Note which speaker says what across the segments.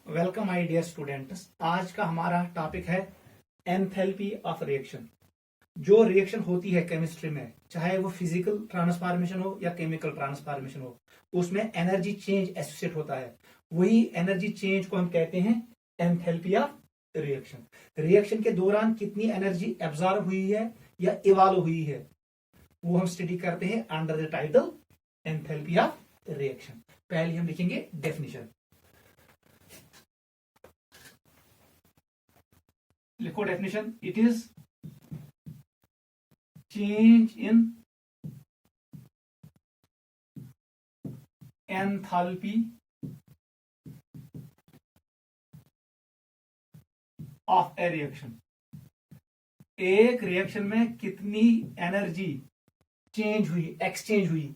Speaker 1: Welcome my dear students. आज का हमारा टॉपिक है एंथैल्पी ऑफ रिएक्शन। जो रिएक्शन होती है केमिस्ट्री में, चाहे वो फिजिकल ट्रांसफॉर्मेशन हो या केमिकल ट्रांसफॉर्मेशन हो, उसमें एनर्जी चेंज एसोसिएट होता है। वही एनर्जी चेंज को हम कहते हैं एंथैल्पी ऑफ रिएक्शन। रिएक्शन के दौरान कितनी एनर्जी एब्जॉर्ब हुई है या इवॉल्व हुई है, वो हम स्टडी करते हैं under the title enthalpy of reaction. पहले हम लिखेंगे डेफिनेशन। लिखो definition. It is change in enthalpy of A reaction. एक रिएक्शन में कितनी एनर्जी चेंज हुई, एक्सचेंज हुई,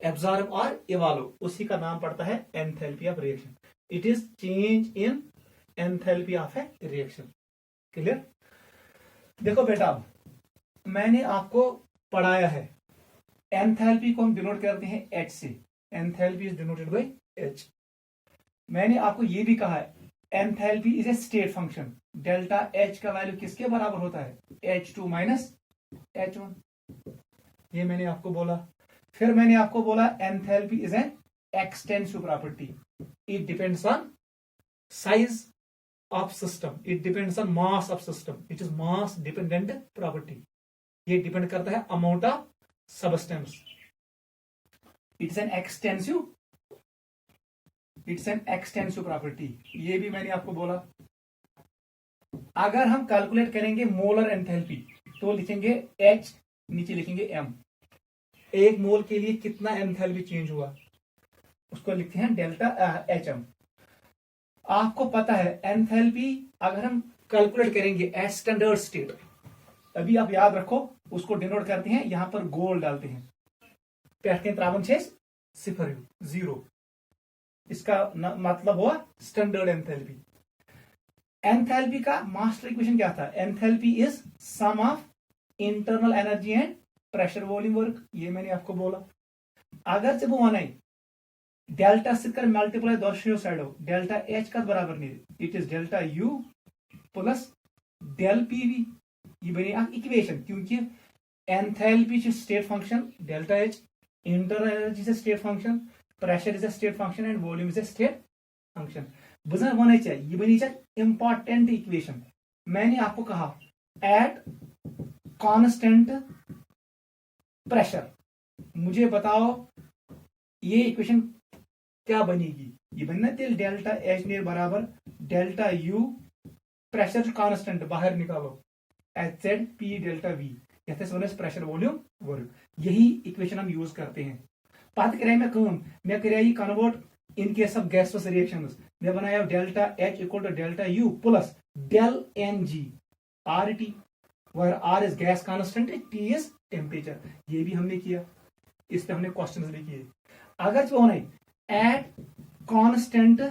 Speaker 1: एब्जॉर्ब और इवॉल्व, उसी का नाम पड़ता है enthalpy of reaction. It is change in enthalpy of A reaction. Clear? देखो बेटा, मैंने आपको पढ़ाया है एंथैल्पी को हम डिनोट करते हैं एच से। Enthalpy is denoted by H. मैंने आपको यह भी कहा है enthalpy is a state function. Delta H का वैल्यू किसके बराबर होता है? H2 minus H1। ये मैंने आपको बोला। फिर मैंने आपको बोला enthalpy is an extensive property. It depends on size of system, it depends on mass of system, it is mass dependent property। ये डिपेंड करता है amount of substance। it's an extensive property। ये भी मैंने आपको बोला। अगर हम कैलकुलेट करेंगे मोलर एंथैल्पी तो लिखेंगे H, नीचे लिखेंगे M। एक मोल के लिए कितना एंथैल्पी चेंज हुआ उसको लिखते हैं डेल्टा HM। आपको पता है एंथैल्पी अगर हम कैलकुलेट करेंगे एट स्टैंडर्ड स्टेट, अभी आप याद रखो, उसको डिनोट करते हैं, यहां पर गोल डालते हैं, पेट त्रावन 0। इसका मतलब हुआ स्टैंडर्ड एंथैल्पी। एंथैल्पी का मास्टर इक्वेशन क्या था? Enthalpy is sum of internal energy and pressure volume work. ये मैंने आपको बोला। अगर जब वो आना डेल्टा से कर मल्टीप्लाई दोनों साइडों, डेल्टा एच का बराबर नहीं, it is delta U plus del PV. ये बनी आप इक्वेशन, क्योंकि एंथैल्पी से state function, delta H internal energy से state function, pressure is a state function and volume is a state function. बुझना होना चाहिए, ये बनी चाहिए इंपॉर्टेंट इक्वेशन। मैंने आपको कहा एट कांस्टेंट प्रेशर, मुझे बताओ ये इक्वेशन क्या बनेगी? ये बनना तेल डेल्टा एच ने बराबर डेल्टा यू, प्रेशर कांस्टेंट बाहर निकालो, H Z P delta V, pressure volume work. यही इक्वेशन हम यूज करते हैं। पत करे मैं करे convert in case of gaseous reactions. मैं बनाया delta H equal to delta U plus del N G R T, where R is gas constant, T is temperature. ये भी हमने किया, इस पे हमने क्वेश्चंस भी किए। अगर जो होना एट कांस्टेंट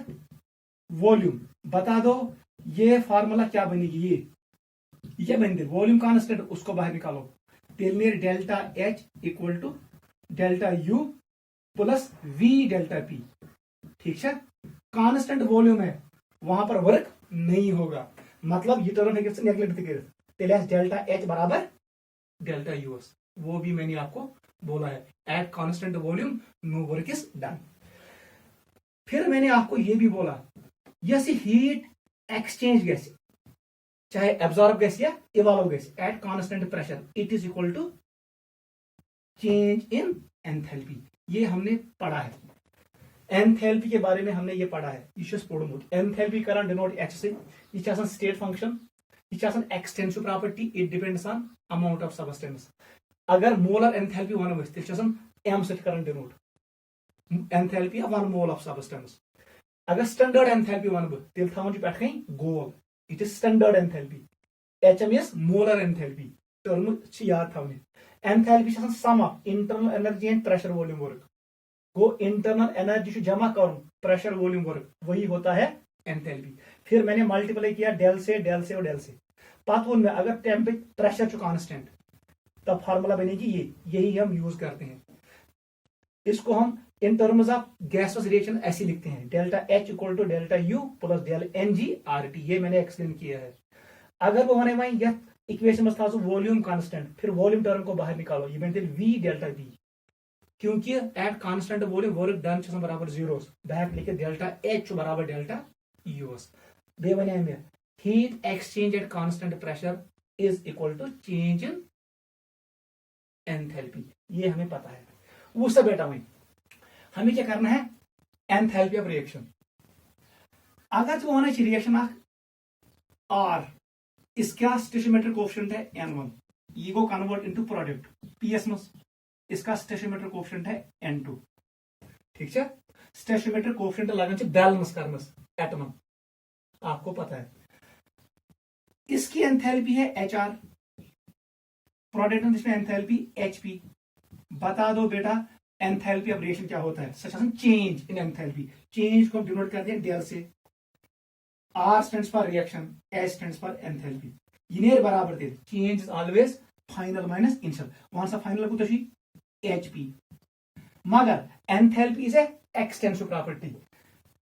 Speaker 1: वॉल्यूम, बता दो ये फार्मूला क्या बनेगी? ये बन दे वॉल्यूम कांस्टेंट, उसको बाहर निकालो। तेल delta H equal to delta U plus V delta P. ठीक है? कांस्टेंट वॉल्यूम है, वहां पर वर्क नहीं होगा, मतलब ये टर्म नेग्लेक्ट कर डेल्टा एच बराबर डेल्टा यूएस। वो भी मैंने आपको बोला है, at constant volume no work is done. फिर मैंने आपको यह भी बोला यस हीट एक्सचेंज गैस, चाहे एब्जॉर्ब गैस या evolve gas, at constant pressure it is equal to change in enthalpy. ये हमने पढ़ा है, एंथैल्पी के बारे में हमने ये पढ़ा है। एंथैल्पी करन डिनोट एच से, ये स्टेट फंक्शन, ये extensive property, it depends on amount of substance. अगर मोलर एंथैल्पी वन एम से करन denote enthalpy of 1 mole of substance. अगर स्टैंडर्ड एंथैल्पी वन तेल थवन पे गोल, it is standard enthalpy. HM is molar enthalpy. Term याद थवन। Enthalpy sum of internal energy and pressure volume work. गो इंटरनल एनर्जी जमा कर प्रेशर वॉल्यूम वर्क, वही होता है एंथैल्पी। फिर मैंने मल्टीप्लाई किया डेल से डेल से और डेल से। पत वो में अगर टेम्परेचर प्रेशर कांस्टेंट, तब फार्मूला बनेगी ये, यही हम यूज करते हैं। इसको हम in terms of gaseous reaction ऐसे लिखते हैं, delta H equal to delta U plus del N G R T, ये मैंने एक्सप्लेन किया है। अगर वो वन वह इक्वेशन में था वॉल्यूम कांस्टेंट, फिर वॉल्यूम टर्म को बाहर निकालो, ये बनते वी डेल्टा वी, क्योंकि at constant volume work done बराबर जीरोस, बह लिखे डेल्टा एच बराबर डेल्टा यूस। बे वन मे heat exchange at constant pressure is equal to change in enthalpy, ये हमें पता है। वो सब बेटा वही हमें क्या करना है, एंथैल्पी ऑफ रिएक्शन। अगर जो होना चाहिए रिएक्शन आर, इसका स्टोइचियोमेट्रिक कोएफिशिएंट है n1, ये को कन्वर्ट इनटू प्रोडक्ट पीएस में, इसका स्टोइचियोमेट्रिक कोएफिशिएंट है n2, ठीक है। स्टोइचियोमेट्रिक कोएफिशिएंट लगन छ बैलेंस करनस एटम, आपको पता है। इसकी एंथैल्पी है HR, प्रोडक्ट में एंथैल्पी HP। बता दो बेटा एंथैल्पी ऑफ रिएक्शन क्या होता है, such change in enthalpy. Change को डिनोट कर दिया डेल से, R stands for reaction, H stands for enthalpy. ये बराबर थे, change is always final minus initial, वहां से फाइनल को तशी HP, मगर एंथैल्पी इज एक्सटेंसिव प्रॉपर्टी,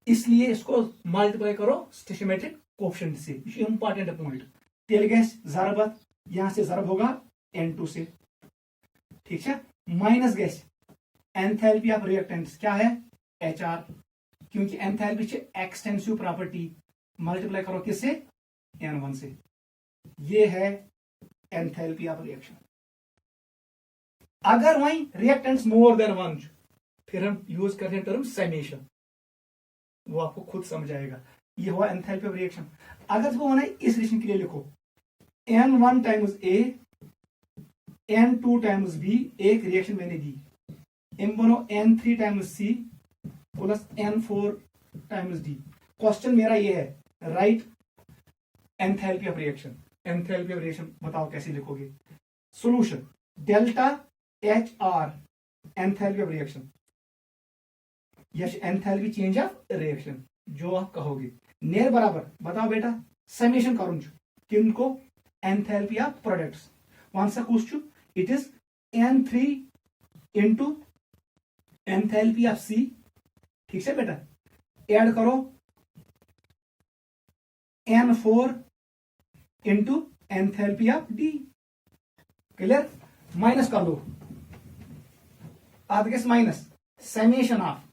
Speaker 1: इसलिए इसको मल्टीप्लाई करो स्टोइचियोमेट्रिक कोएफिशिएंट से, इंपॉर्टेंट पॉइंट। तेल गैस जरबत, यहां से जरब होगा n2 से, ठीक है, minus gas enthalpy of reactants क्या है HR, क्योंकि एंथैल्पी एक्सटेंसिव प्रॉपर्टी, मल्टीप्लाई करो किससे, n1 से। ये है एंथैल्पी ऑफ रिएक्शन। अगर वहीं रिएक्टेंट्स मोर देन वन, फिर हम यूज करते हैं टर्म समेशन, वो आपको खुद समझ आएगा। ये हुआ एंथैल्पी ऑफ रिएक्शन। अगर इसको होना है इस रिएक्शन के लिए लिखो n1 times A, n2 times B, एक रिएक्शन मैंने दी, इन दोनों n3 times C plus n4 times D। Question मेरा ये है, right enthalpy of reaction. Enthalpy of reaction बताओ कैसे लिखोगे। Solution delta HR enthalpy of reaction, यह एंथैल्पी चेंज ऑफ रिएक्शन जो आप कहोगे, नेर बराबर बताओ बेटा समेशन करूं किनको, एंथैल्पी ऑफ प्रोडक्ट्स, वहां से कुछ it is n3 into enthalpy of C, ठीक है बेटा, ऐड करो n4 into enthalpy of D, clear, minus कर दो, आगे माइनस समेशन ऑफ,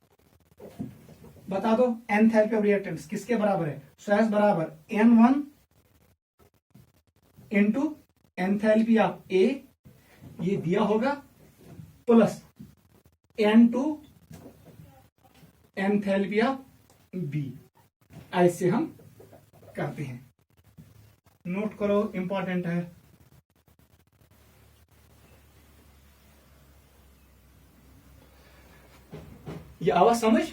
Speaker 1: बता दो एंथैल्पी ऑफ रिएक्टेंट्स किसके बराबर है, SOS बराबर n1 into enthalpy of A, ये दिया होगा, plus n2 enthalpy of B। ऐसे हम करते हैं, नोट करो, इंपॉर्टेंट है। ये आवाज समझ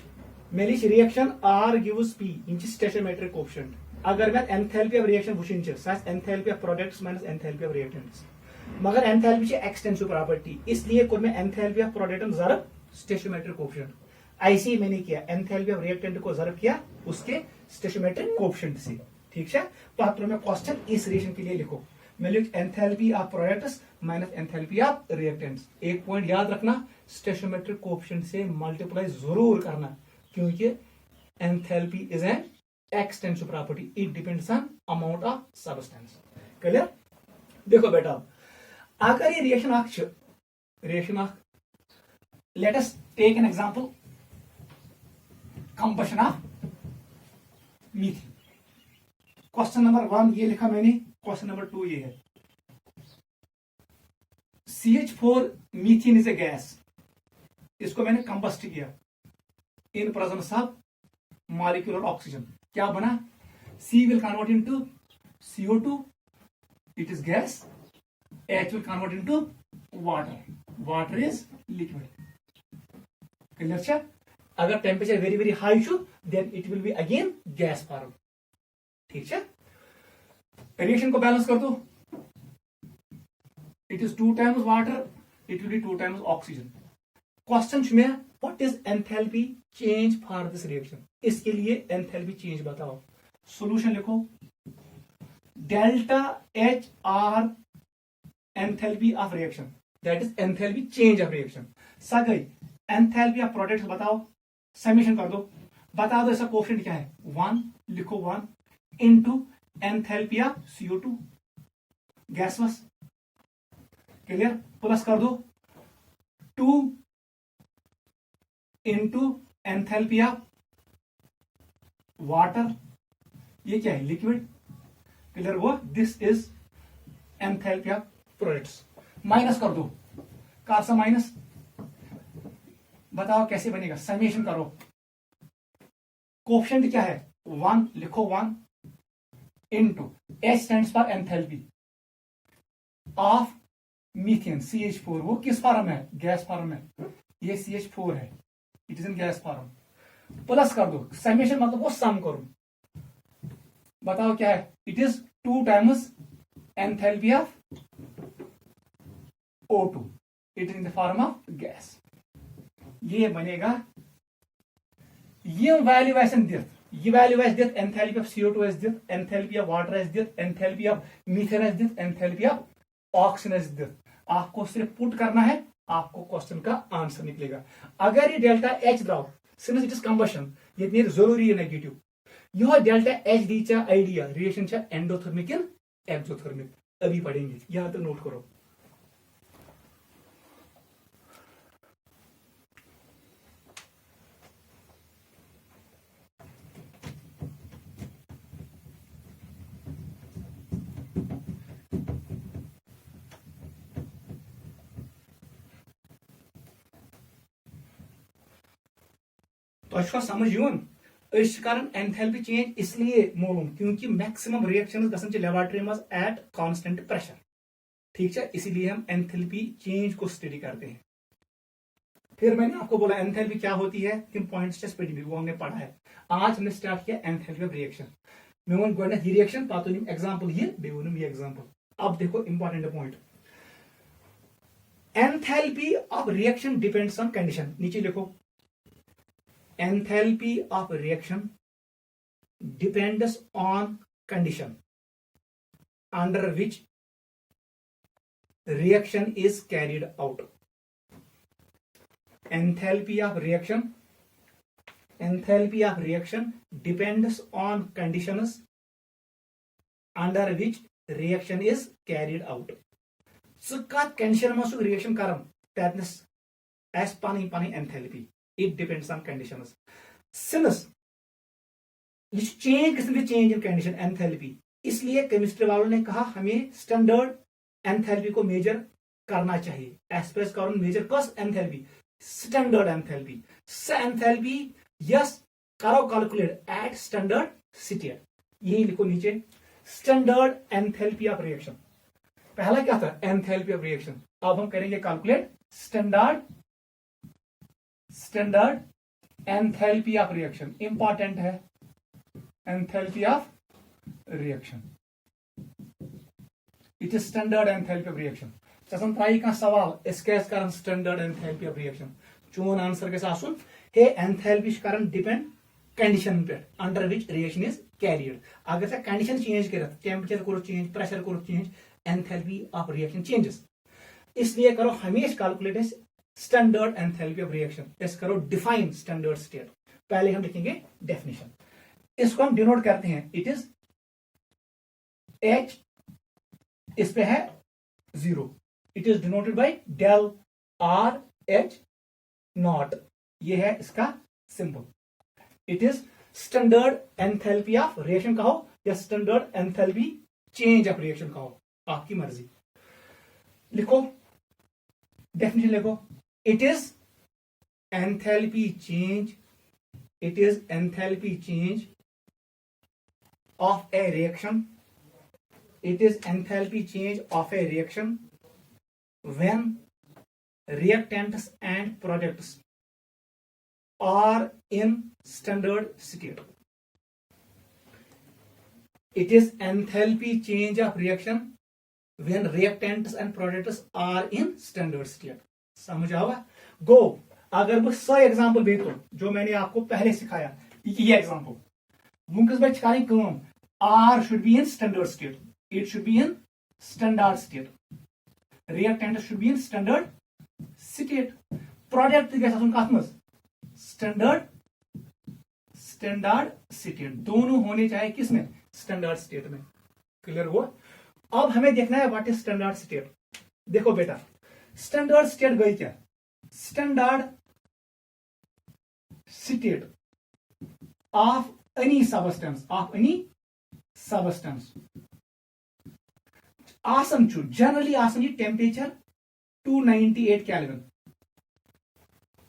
Speaker 1: मेरी रिएक्शन R गिव्स P, इनची स्टोइचियोमेट्रिक कोएफिशिएंट। अगर मैं एंथैल्पी ऑफ रिएक्शन वुशिन छ, सह enthalpy of products minus enthalpy of reactants, मगर एंथैल्पी छ एक्सटेंसिव प्रॉपर्टी, इसलिए कोर मैं एंथैल्पी ऑफ प्रोडक्ट जरब स्टोइचियोमेट्रिक कोएफिशिएंट। ऐसे ही मैंने किया, एंथैल्पी ऑफ रिएक्टेंट को जरब किया उसके स्टोइचियोमेट्रिक कोएफिशिएंट से, ठीक है। पात्र में क्वेश्चन इस रिएक्शन के लिए लिखो, मैं लिख enthalpy of products minus enthalpy of reactants. एक पॉइंट याद रखना, स्टोइचियोमेट्रिक कोएफिशिएंट से मल्टीप्लाई जरूर करना, क्योंकि enthalpy is an extensive property, it depends on amount of substance, clear. देखो बेटा, अगर ये reaction of let us take an example, combustion of methane. Question number 1 ये लिखा मैंने, क्वेश्चन नंबर 2 ये है, CH4 methane is a gas, इसको मैंने कंबस्ट किया in presence of molecular oxygen, क्या बना, C will convert into CO2, it is gas, H will convert into water, water is liquid, clear। अगर टेम्परेचर वेरी वेरी हाई छु, then it will be again gas form, ठीक है। Reaction को balance कर दो, it is 2 times water, it will be 2 times oxygen. Question में what is enthalpy change for this reaction, इसके लिए एंथैल्पी चेंज बताओ। सॉल्यूशन लिखो, delta HR enthalpy of reaction, that is enthalpy change of reaction. सगई enthalpy of products बताओ, summation कर दो, बता दो इसका कोफिशिएंट क्या है, 1 लिखो 1 into enthalpy of CO2 gaseous, clear, plus कर दो 2 इनटू एंथैल्पी ऑफ वाटर, ये क्या है, लिक्विड, क्लियर, वो this is enthalpy of products. Minus कर दो, कौन सा माइनस, बताओ कैसे बनेगा, समेशन करो, कोफिशिएंट क्या है 1 लिखो 1 into H stands for enthalpy of methane CH4, वो किस फॉर्म है, गैस फॉर्म है, ये CH4 है, it is in gas form, plus कर दो, समेशन मतलब वो सम करो, बताओ क्या है, it is 2 times enthalpy of O2, it is in the form of gas, ये बनेगा, ये वैल्यू ऐसे दिख, ये वैल्यू ऐसे दिख, एंथैल्पी ऑफ CO2 ऐसे दिख, एंथैल्पी ऑफ वाटर ऐसे दिख, एंथैल्पी ऑफ मीथेन ऐसे दिख, एंथैल्पी ऑफ ऑक्सीजन ऐसे दिख, आपको सिर्फ पुट करना है, आपको क्वेश्चन का आंसर निकलेगा। अगर ये डेल्टा H द्राव सिंस इट इज कंबशन, ये नेर जरूरी है नेगेटिव, यह डेल्टा H दी चा आइडिया रिएक्शन चा एंडोथर्मिक इन एक्सोथर्मिक, अभी पढ़ेंगे, यहां तक नोट करो। तो समझ यून कर एंथैल्पी चेंज इसलिए मालूम क्योंकि मैक्सिमम रिएक्शन गसन लेबोरेटरी में एट कांस्टेंट प्रेशर, ठीक है, इसीलिए हम एंथैल्पी चेंज को स्टडी करते हैं। फिर मैंने आपको बोला एंथैल्पी क्या होती है, किन पॉइंट्स स्पेसिफिक वो हमने पढ़ा है। आज हमने स्टार्ट किया एंथैल्पी ऑफ रिएक्शन, मैं वो गोडनेथ ये रिएक्शन पातो एग्जांपल ये बेवनुम ये एग्जांपल। अब देखो important point, enthalpy of reaction depends on condition, नीचे लिखो enthalpy of reaction depends on condition under which reaction is carried out. Enthalpy of reaction depends on conditions under which reaction is carried out. So kat condition ma su reaction karam tatness as pani enthalpy, it depends on conditions. Since ये change किस्म की change in condition enthalpy, इसलिए chemistry वालों ने कहा हमें standard enthalpy को major करना चाहिए, एक्सप्रेस करो मेजर कस एंथैल्पी, स्टैंडर्ड एंथैल्पी, एंथैल्पी यस करो कैलकुलेट एट स्टैंडर्ड स्टेट, यही लिखो नीचे स्टैंडर्ड एंथैल्पी ऑफ रिएक्शन। पहला क्या था, एंथैल्पी ऑफ रिएक्शन, अब हम करेंगे calculate standard enthalpy of reaction, important है enthalpy of reaction, it is standard enthalpy of reaction. चसन त्राई का सवाल इसके करन स्टैंडर्ड एंथैल्पी ऑफ रिएक्शन, चोन आंसर गस आसुन हे एंथैल्पी करन डिपेंड कंडीशन पे under which reaction is carried, अगर से कंडीशन चेंज करत, टेंपरेचर करो चेंज, प्रेशर करो change, enthalpy of reaction changes, इसलिए करो हमेशा calculate standard enthalpy of reaction, इस करो डिफाइन स्टैंडर्ड स्टेट। पहले हम लिखेंगे डेफिनेशन, इसको हम डिनोट करते हैं, इट इज H, इस पे है 0, it is denoted by del R H nought, ये है इसका symbol. It is standard enthalpy of reaction कहो या standard enthalpy change of reaction कहो, आपकी मर्जी। लिखो डेफिनेशन लिखो, it is enthalpy change of a reaction, it is enthalpy change of a reaction when reactants and products are in standard state. It is enthalpy change of reaction when reactants and products are in standard state. समझ आवा गो, अगर मैं 100 example दे तो जो मैंने आपको पहले सिखाया, ये एग्जांपल वुंकस बाय छिकानी कम, R should be in standard state, it should be in standard state, reactant should be in standard state, product gas आसन कथ मज स्टैंडर्ड स्टेट, दोनों होने चाहिए किसमें, स्टैंडर्ड स्टेट में। क्लियर हुआ। अब हमें देखना है व्हाट इज स्टैंडर्ड स्टेट। देखो बेटा, स्टैंडर्ड स्टेट गई क्या, standard state of any substance, of any substance आसन छु जनरली आसन ये टेम्परेचर 298 केल्विन।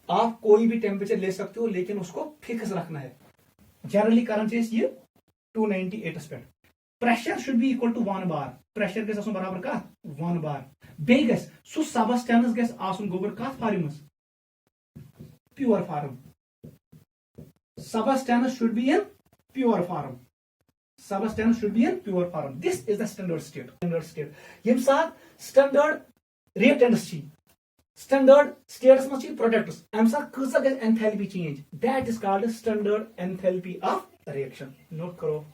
Speaker 1: आप कोई भी टेम्परेचर ले सकते हो लेकिन उसको फिक्स रखना है। जनरली करन चीज ये 298 पे। Pressure should be equal to 1 bar, pressure गस आसन बराबर का 1 बार। बे गस सु सबस्टेंस गस आसन गोबर का form pure form, substance should be in pure form, substance should be in pure form. This is the standard state. Standard state yem saat standard reactants chi, standard states must be products, am saat kaisa gets enthalpy change, that is called standard enthalpy of reaction. Note karo,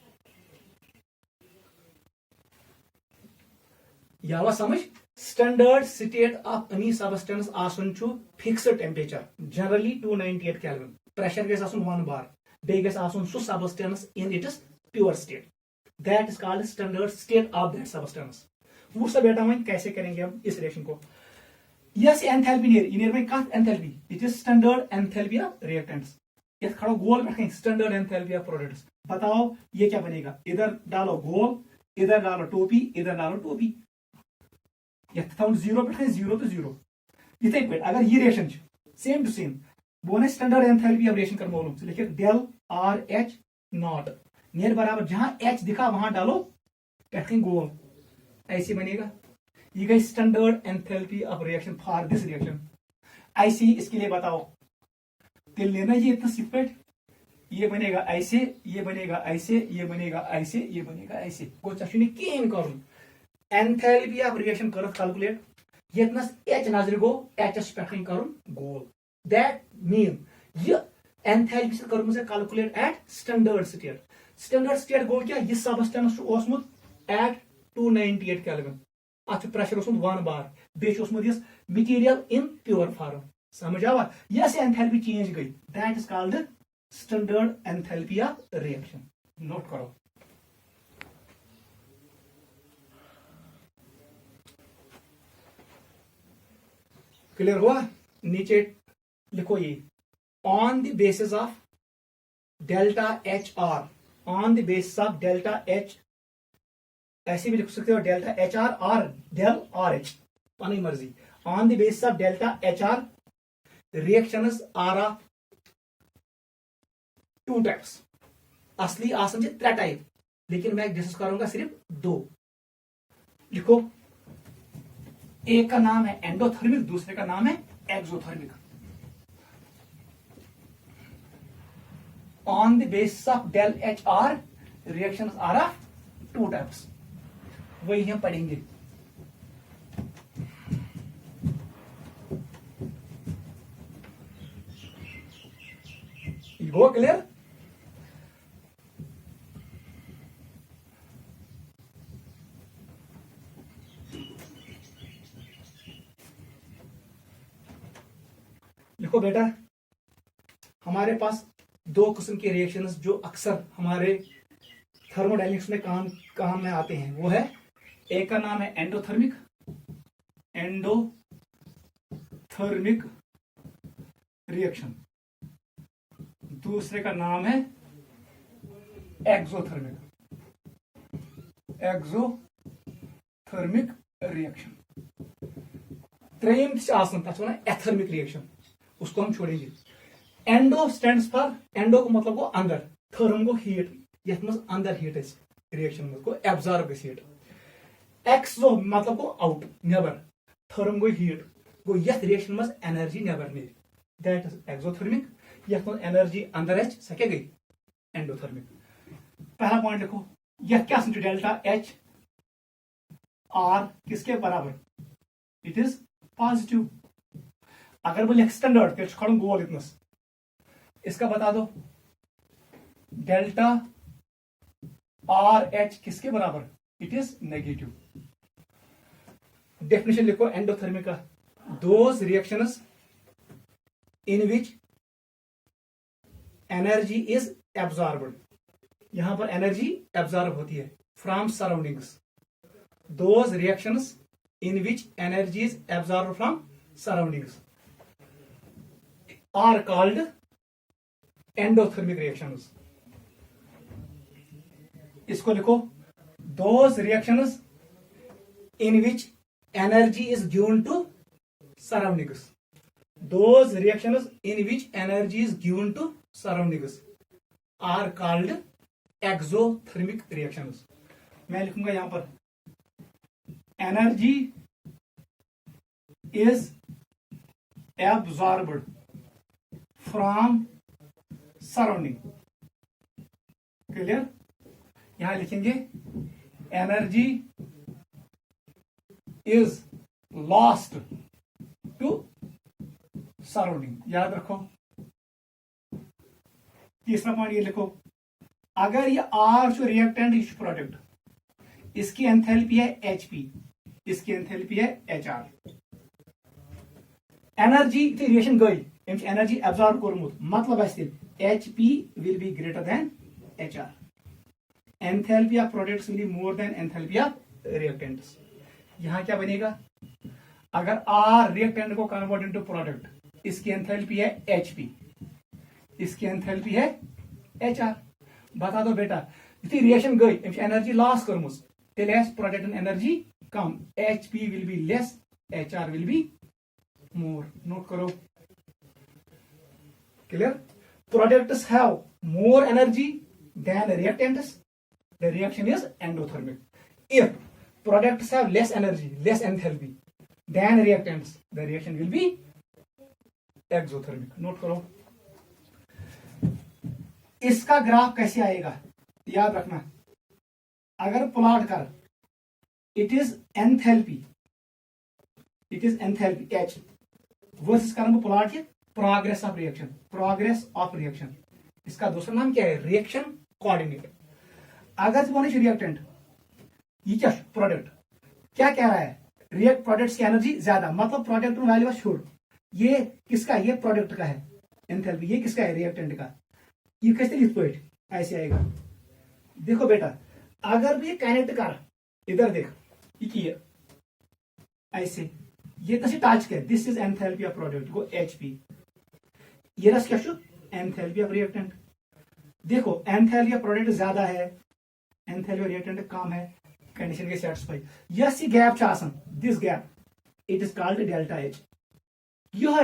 Speaker 1: yawa samajh। standard state of any substance asun chu fixed temperature, generally 298 kelvin, pressure gets asun 1 bar, base gets asun su substance in its pure state, that is called standard state of that substance। वो सब बेटा हम कैसे करेंगे हम इस reaction को। Yes enthalpy near में कत enthalpy, it is standard enthalpy of reactants. ये खड़ो गोल में कहीं स्टैंडर्ड एंथैल्पी ऑफ प्रोडक्ट्स। बताओ ये क्या बनेगा, इधर डालो गोल, इधर डालो टोपी, इधर डालो टोपी, ये थोड़ा जीरो पे 0 तो 0 इथे पे। अगर ये रिएक्शन सेम टू सेम वो स्टैंडर्ड एंथैल्पी ऑफ रिएक्शन कर मालूम से लिखे डेल आर एच नॉट नियर बराबर जहां एच दिखा वहां डालो कहीं गोल, ऐसे बनेगा। ये गई standard enthalpy of reaction for this reaction. ऐसे ही इसके लिए बताओ तेल लेना ये इतना सिंपल, ये बनेगा ऐसे, ये बनेगा ऐसे, ये बनेगा ऐसे, ये बनेगा ऐसे। को चाहिए केन करूं एंथैल्पी ऑफ रिएक्शन कर कैलकुलेट, यतनस एच नजर गो एचएस पे करूं गोल, दैट मीन ये एंथैल्पी से करूं से calculate at standard state. Standard state गो क्या, ये सबस्टेंस ओसमुत एट 298 केल्विन, अत प्रेशर ओसमुत 1 बार, बेच ओसमुत यस मटेरियल इन प्योर फॉर्म। समझ आवा, यस एंथैल्पी चेंज गई, that is called standard enthalpy of reaction. Note करो। क्लियर हुआ। नीचे लिखो ये on the basis of delta H R, on the basis of delta H, ऐसे भी लिख सकते हो डेल्टा एच आर और डेल आर एच, अपनी मर्जी। On the basis of delta H R reactions are of 2 types. असली आसन से 3 टाइप, लेकिन मैं डिस्कस करूंगा सिर्फ 2। लिखो, एक का नाम है एंडोथर्मिक, दूसरे का नाम है exothermic. On the basis of del H R reactions are of 2 types, वही हम पढ़ेंगे। Go clear. लिखो बेटा, हमारे पास 2 किस्म के रिएक्शंस जो अक्सर हमारे थर्मोडायनेमिक्स में काम में आते हैं, वो है एक का नाम है एंडोथर्मिक, एंडोथर्मिक रिएक्शन, दूसरे का नाम है एक्सोथर्मिक, एक्सोथर्मिक रिएक्शन। त्रेम एथर्मिक रिएक्शन, उसको हम छोड़ेंगे। एंडो स्टैंड्स फॉर, एंडो को मतलब को अंदर, थर्म को हीट, यथ मज अंदर हीट रिएक्शन को एब्जॉर्ब हीट। एक्सो मतलब को आउट नेबर, थर्म को हीट गो यथ रिएक्शन मज एनर्जी नेबर नीर, दैट इज एक्सोथर्मिक। यथ मज एनर्जी अंदर एच सके गई एंडोथर्मिक। पहला पॉइंट लिखो, यह क्या समझो डेल्टा एच आर किसके बराबर, इट इज पॉजिटिव। अगर मैं लिख स्टैंडर्ड फिर खड़ू गोल इतना, इसका बता दो डेल्टा आर एच किसके बराबर, इट इज नेगेटिव। डेफिनेशन लिखो एंडोथर्मिक का, those reactions in which energy is absorbed, यहां पर एनर्जी एब्जॉर्ब होती है from surroundings, those reactions in which energy is absorb from surroundings are called endothermic reactions. इसको लिखो, those reactions in which energy is given to surroundings, those reactions in which energy is given to surroundings are called exothermic reactions। मैं लिखूंगा यहां पर energy is absorbed from surrounding, clear. यहां लिखेंगे energy is lost to surrounding, याद रखो। तीसरा point ये लिखो, अगर ये आर जो रिएक्टेंट इस प्रोडक्ट, इसकी एंथैल्पी है एचपी, इसकी एंथैल्पी है एचआर, एनर्जी रिएक्शन गई एनर्जी एब्जॉर्ब कोरमुत, मतलब HP will be greater than HR, enthalpy of products will be more than enthalpy of reactants. यहां क्या बनेगा, अगर आर रिएक्टेंट को कन्वर्ट इनटू प्रोडक्ट, इसकी एंथैल्पी है एचपी, इसकी एंथैल्पी है एचआर। बता दो बेटा, यदि रिएक्शन गई एनर्जी लॉस करमुस, तेल प्रोडक्ट एनर्जी कम, HP will be less, HR will be more. Note करो, clear. Products have more energy than reactants, the reaction is endothermic. If products have less energy, less enthalpy than reactants, the reaction will be exothermic. Note करो, इसका graph कैसे आएगा, याद रखना। अगर plot कर, it is enthalpy H versus करूंगा plot के progress of reaction, progress of reaction, इसका दूसरा नाम क्या है, रिएक्शन कोऑर्डिनेट। अगर रिएक्टेंट, ये क्या प्रोडक्ट क्या कह रहा है, रिएक्ट प्रोडक्ट्स की एनर्जी ज्यादा, मतलब प्रोडक्ट वैल्यू छोड़, ये किसका, ये प्रोडक्ट का है एंथैल्पी, ये किसका है, रिएक्टेंट का। ये कैसे लिख पॉइंट ऐसे आएगा, देखो बेटा, अगर भी कनेक्ट कर, इधर देख, ये ऐसे, ये तसे टच कर, this is enthalpy of product को एचपी, ये रस क्या एंथैल्पी ऑफ रिएक्टेंट। देखो एंथैल्पी ऑफ प्रोडक्ट ज्यादा है, एंथैल्पी ऑफ रिएक्टेंट कम है, कंडीशन के सेटिस्फाई। यस, ये gap this gap, it is called delta H. यह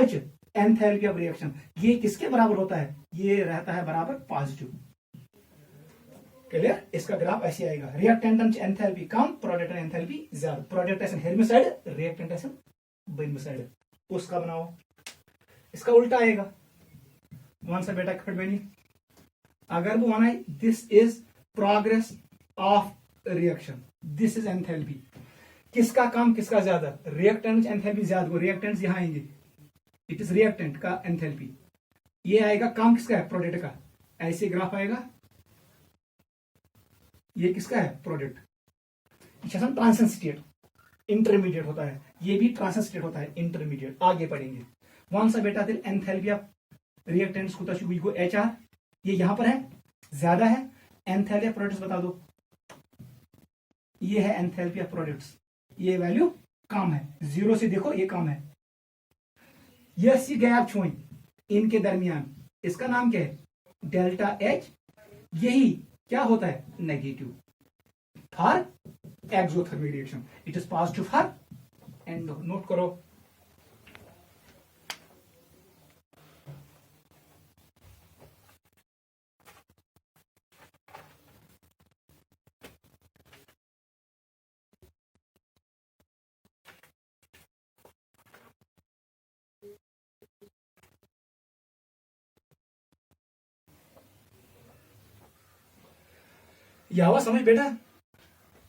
Speaker 1: एंथैल्पी ऑफ रिएक्शन, ये किसके बराबर होता है, ये रहता है बराबर पॉजिटिव, क्लियर। इसका ग्राफ ऐसे आएगा, रिएक्टेंट एंथैल्पी कम, प्रोडक्ट एंथैल्पी ज्यादा, प्रोडक्ट ऐसे हेरमी साइड, रिएक्टेंट ऐसे बनी साइड, उसका बनाओ। इसका उल्टा आएगा, वन सा बेटा खट बनी, अगर वो माना this is progress of reaction, this is enthalpy, किसका कम किसका ज्यादा, रिएक्टेंट एंथैल्पी ज्यादा, रिएक्टेंट्स यहां आएंगे, इट इज रिएक्टेंट का एंथैल्पी, ये आएगा कम किसका है, प्रोडक्ट का, ऐसे ग्राफ आएगा, ये किसका है, प्रोडक्ट। ट्रांजिशन स्टेट, इंटरमीडिएट होता है, ये भी ट्रांजिशन स्टेट होता है, इंटरमीडिएट, आगे पढ़ेंगे। वन सा बेटा दिल एंथैल्पी ऑफ रिएक्टेंट्स को एचआर, ये यहां पर है ज्यादा है, एंथैल्पी ऑफ प्रोडक्ट्स बता दो, ये है एंथैल्पी ऑफ प्रोडक्ट्स, ये वैल्यू कम है, 0 से देखो ये कम है। यस, ये गैप छोई इनके दरमियान, इसका नाम क्या है, डेल्टा एच, यही क्या होता है, negative for exothermic reaction, it is positive for endo. Note करो, यह समझ बेटा,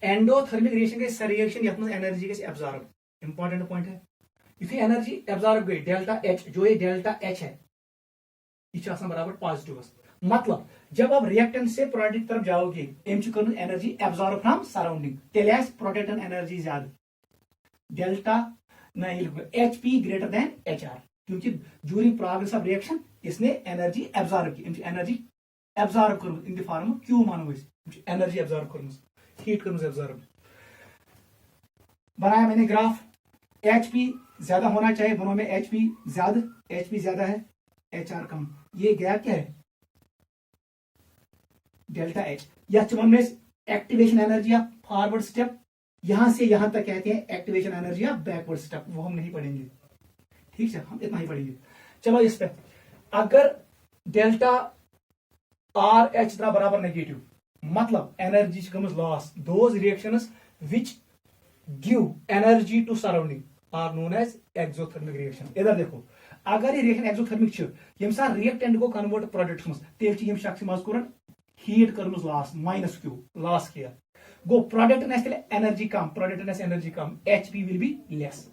Speaker 1: एंडोथर्मिक रिएक्शन के रिएक्शन यथ एनर्जी के एब्जॉर्ब, इंपॉर्टेंट पॉइंट है। इसी एनर्जी एब्जॉर्ब गई, डेल्टा एच, जो ये डेल्टा एच है, ये बराबर पॉजिटिव, मतलब जब आप रिएक्टेंट से प्रोडक्ट की तरफ जाओगे, एनर्जी एब्जॉर्ब फ्रॉम सराउंडिंग, तेलेस प्रोडक्ट एनर्जी ज्यादा, डेल्टा नहीं, H P greater than H R, क्योंकि ड्यूरिंग प्रोग्रेस ऑफ रिएक्शन इसने एनर्जी एब्जॉर्ब की, एनर्जी एब्जॉर्ब कर in the form of Q मानो एनर्जी एब्जॉर्ब कर, हीट कर एब्जॉर्ब। बनाया मैंने ग्राफ, एचपी ज्यादा होना चाहिए, दोनों में एचपी ज्यादा है, एच आर कम, ये गैप क्या है डेल्टा एच। या में activation energy of forward step, यहां से यहां तक कहते हैं activation energy of backward step, वो हम नहीं पढ़ेंगे, ठीक है, हम इतना ही पढ़ेंगे। चलो इस पे, अगर डेल्टा आर एच बराबर नेगेटिव, मतलब energy loss, those reactions which give energy to surrounding are known as exothermic reaction. इधर देखो, अगर ये रिएक्शन एक्सोथर्मिक यम सा रिएक्टेंट गो कन्वर्ट प्रोडक्ट्स मज, तेल शख्स मज कोर हीट कर लॉस, माइनस क्यू लॉस किया, गो प्रोडक्ट एनर्जी कम, प्रोडक्ट एनर्जी कम, HP will be less,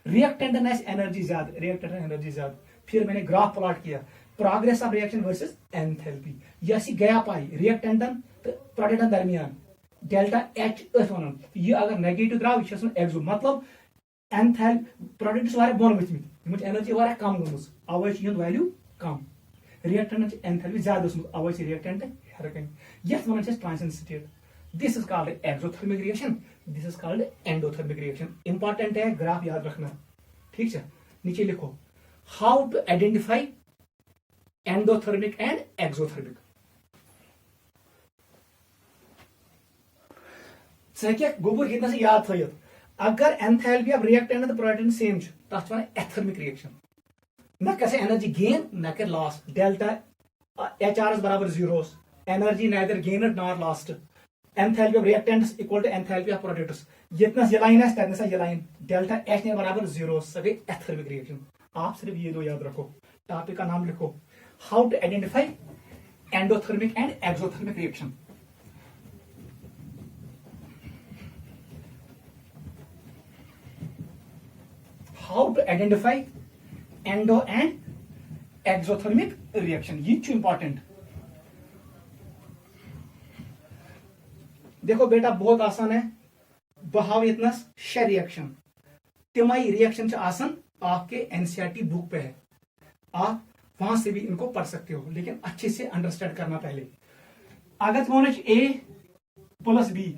Speaker 1: reactant energy ज्यादा, रिएक्टेंट एनर्जी ज्यादा। फिर मैंने ग्राफ प्लॉट किया, progress of reaction versus enthalpy, यह गैप आई रिएक्टेंटन तो प्रोडक्टन दरमियान डेल्टा एच वन, यह अगर नेगेटिव द्राव यह एक्सो, मतलब एंथैल प्रोडक्ट्स वारे बोन वथमित, एनर्जी वारे कम गमज, अवे वैल्यू कम, रिएक्टेंट एंथैल्पी ज्यादा अवे रिएक्टेंट हर कन, यह one transition state. This is called exothermic reaction, this is called endothermic reaction. Important है, ग्राफ याद रखना, ठीक है। नीचे लिखो, how to identify endothermic and exothermic. गोबर कितना से याद थो, अगर एंथैल्पी ऑफ रिएक्टेंट तो प्रोडक्ट सेम तथ वन एथर्मिक रिएक्शन, न कर एनर्जी गेन न कर लॉस, डेल्टा एच आर बराबर 0, energy neither gained nor lost, enthalpy of reactants equal to enthalpy of products, जितना ये लाइन है तथना ये लाइन, डेल्टा एच ने बराबर 0, सभी एथर्मिक रिएक्शन। आप सिर्फ ये दो याद रखो, टॉपिक का नाम लिखो, how to identify endothermic and exothermic reaction. How to identify endo and exothermic reaction, ये इंपॉर्टेंट। देखो बेटा बहुत आसान है, बहाव इतना शे रिएक्शन, तिमाई रिएक्शन आसान आपके एनसीईआरटी बुक पे है, आप वहां से भी इनको पढ़ सकते हो, लेकिन अच्छे से अंडरस्टैंड करना पहले। अगर तुम A plus B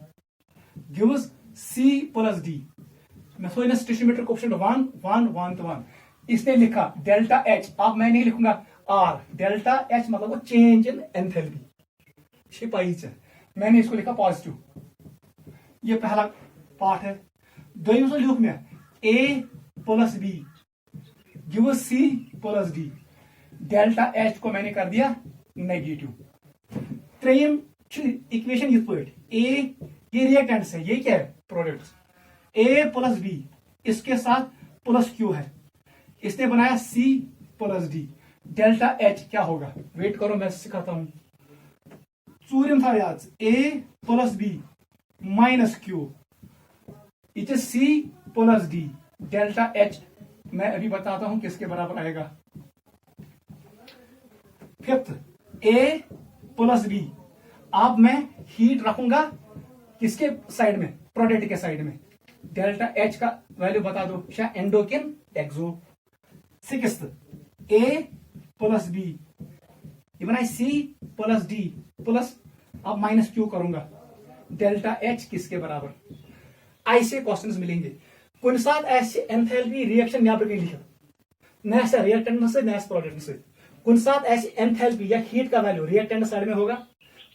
Speaker 1: gives C plus D, stoichiometric coefficient 1 1 1 1, इसने लिखा डेल्टा एच, अब मैं नहीं लिखूंगा आर, डेल्टा एच मतलब वो चेंज इन एंथैल्पी, मैंने इसको लिखा पॉजिटिव, ये पहला पार्ट है। दोनों से लिख में A plus B give C plus D, delta H को मैंने कर दिया नेगेटिव। त्रेयम इक्वेशन ये पे, ए ये रिएक्टेंट्स है, ये क्या है प्रोडक्ट्स, ए प्लस बी इसके साथ प्लस क्यू है, इसने बनाया C plus D, delta H क्या होगा, वेट करो मैं सिखाता हूं। चूरिम था याद, A plus B minus Q, it is C plus D, delta H मैं अभी बताता हूं किसके बराबर आएगा। फिफ्थ, ए प्लस बी, अब मैं हीट रखूंगा किसके साइड में, प्रोडक्ट के साइड में, डेल्टा एच का वैल्यू बता दो, शायद एंडोकिन एक्सो। सिक्स्थ, ए प्लस बी, ये बनाए सी प्लस डी प्लस, अब माइनस क्यू करूंगा, डेल्टा एच किसके बराबर। ऐसे क्वेश्चंस मिलेंगे, कुछ साथ ऐसे एंथैल्पी रिएक्शन नेबर कहीं लिखा, न रिएक्टेंट से न प्रोडक्ट से, कुछ साथ ऐसी एंथैल्पी या हीट का वैल्यू रिएक्टेंट साइड में होगा,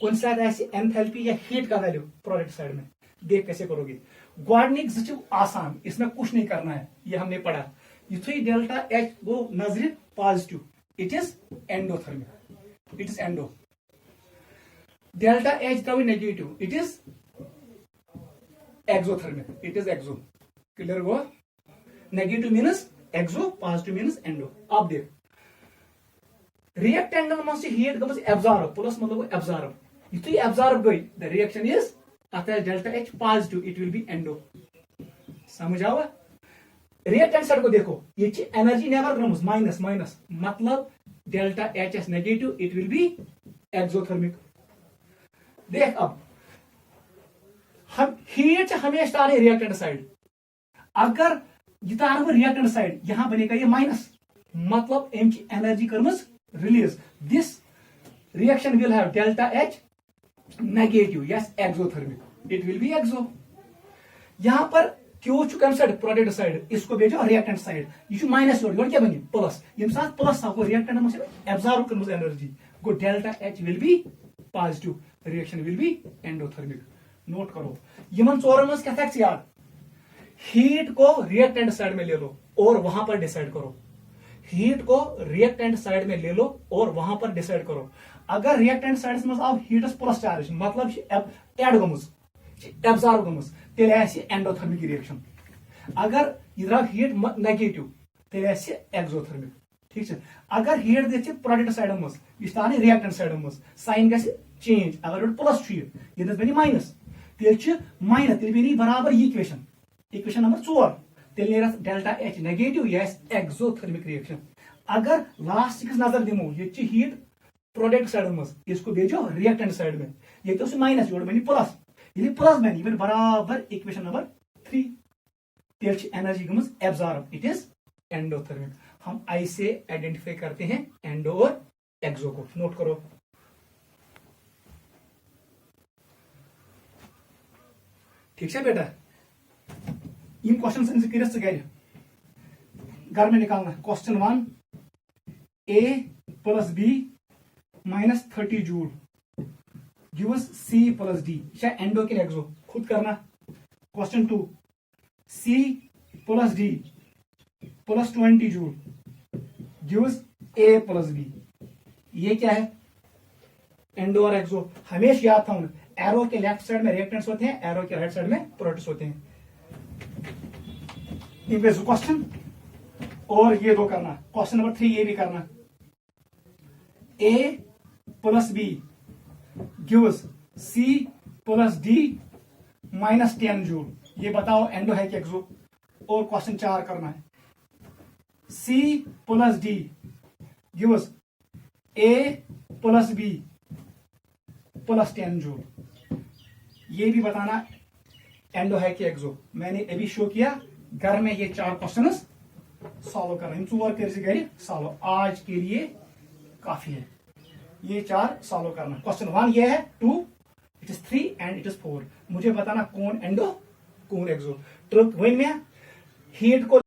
Speaker 1: कुछ साथ ऐसी एंथैल्पी या हीट का वैल्यू प्रोडक्ट साइड में। देख कैसे करोगे, ग्वाडनिक जो आसान, इसमें कुछ नहीं करना है, ये हमने पढ़ा। युथी डेल्टा एच वो नजर positive, it is endothermic, it is endo. Delta H था negative, it is exothermic, it is exo. Clear हुआ, negative means exo, positive means endo. अब देख रिएक्टेंट मज हीट गमज एब्जॉर्ब, प्लस मतलब एब्जॉर्ब, युथी एब्जॉर्ब गई द रिएक्शन इज आता है delta H positive, it will be endo. समझ आवा। रिएक्टेंट साइड को देखो, ये एनर्जी नेवर ग्राम्स माइनस माइनस, मतलब delta H S negative, it will be exothermic. देख अब हम हीट हमेशा डाले रिएक्टेंट साइड, अगर ये रिएक्टेंट साइड यहां बनेगा ये माइनस, मतलब एम की एनर्जी कर्मज release. This reaction will have delta H negative. यस exothermic. It will be exo. यहां पर क्यू कम साइड प्रोडक्ट साइड, इसको भेजो रिएक्टेंट साइड. यह माइनस योर क्या बन प्लस. ये प्लस सको रिएक्टेंट एब्जॉर्ब कर्मज एनर्जी गो delta H will be positive. Reaction will be endothermic. Note करो यमन चोरन मज क्या फैक्ट्स याद. हीट को रिएक्टेंट साइड में ले लो और वहां पर डिसाइड करो. हीट को रिएक्टेंट साइड में ले लो और वहां पर डिसाइड करो. अगर रिएक्टेंट साइड में आव हीटस प्लस चार्ज मतलब एड गमुज एब्जॉर्ब गमुज तेल एंडोथर्मिक रिएक्शन. अगर इधर आव हीट नेगेटिव तेल एक्सोथर्मिक. ठीक है. अगर हीट दे प्रोडक्ट साइड मज यह रिएक्टेंट साइड मज साइन ग चेंज. अगर प्लस ये बन माइनस तेल माइनस तेल बन बराबर इक्वेशन. इक्वेशन नंबर 4 तेल डेल्टा एच नेगेटिव. यह एक्सोथर्मिक रिएक्शन. अगर लास्ट नजर दिमो ये हीट प्रोडक्ट साइड मज इसको भेजो रिएक्टेंट साइड में ये तो माइनस योर बन प्लस. ये प्लस बन बराबर इक्वेशन नंबर 3 तेल एनर्जी गमज एब्जॉर्ब. It is endothermic. हम आई से आइडेंटिफाई करते हैं एंडो और एक्सो को. नोट करो. ठीक है बेटा. इन क्वेश्चन घर में निकालना. Question 1 A plus B minus 30 joule gives C plus D. Endo के एक्सो खुद करना. Question 2 C plus D plus 20 joule gives A plus B. ये क्या है एंडो और एक्सो. हमेशा याद था एरो के लेफ्ट साइड में रिएक्टेंट्स होते हैं, एरो के राइट साइड में प्रोडक्ट्स होते हैं. क्वेश्चन और ये दो करना. क्वेश्चन नंबर 3 ये भी करना. A plus B gives C plus D minus 10 joule. ये बताओ एंडो है कि एक्सो. और क्वेश्चन 4 करना है. C plus D gives A plus B plus 10 joule. ये भी बताना एंडो है कि एक्सो. मैंने अभी शो किया. घर में ये 4 क्वेश्चन सॉल्व करना. इन 4 कर सॉल्व. आज के लिए काफी है. ये 4 सॉल्व करना. क्वेश्चन 1 ये है. 2 it is 3 and it is 4. मुझे बताना कौन एंडो कौन एक्सो. ट्रुथ वन में हीट को